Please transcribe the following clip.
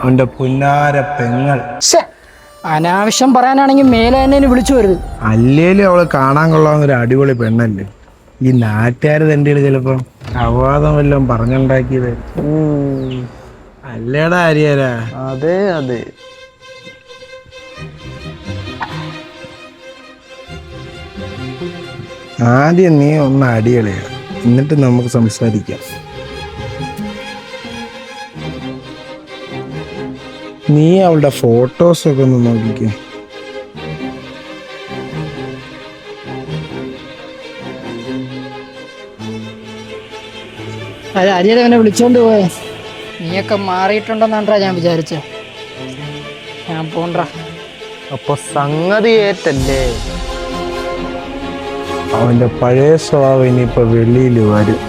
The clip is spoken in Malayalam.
അവന്റെ പുന്നാര പെങ്ങൾ. അനാവശ്യം പറയാനാണെങ്കിൽ മേലെ തന്നെ വിളിച്ചു വരുത്. അല്ലേലും അവള് കാണാൻ കൊള്ളാവുന്ന ഒരു അടിപൊളി പെണ്ണല്ലേ. ഈ നാട്ടുകാര് തന്റെ ചിലപ്പോ അവാദം വല്ലതും പറഞ്ഞുണ്ടാക്കിയത് അല്ലേടാ ആര്യാരാ? അതെ അതെ. ആദ്യം നീ ഒന്ന് അടിയളയാ, എന്നിട്ട് നമുക്ക് സംസാരിക്കാം. നീ അവളുടെ ഫോട്ടോസൊക്കെ ഒന്ന് നോക്കിക്കേ. അത് അരിയടെ അവനെ വിളിച്ചോണ്ട് പോയെ. നീയൊക്കെ മാറിയിട്ടുണ്ടെന്നാണ്ടാ ഞാൻ വിചാരിച്ച. ഞാൻ പോണ്ടാ. അപ്പൊ സംഗതി ഏറ്റല്ലേ? അവന്റെ പഴയ സ്വഭാവം ഇനിയിപ്പോ വെളിയിൽ വരും.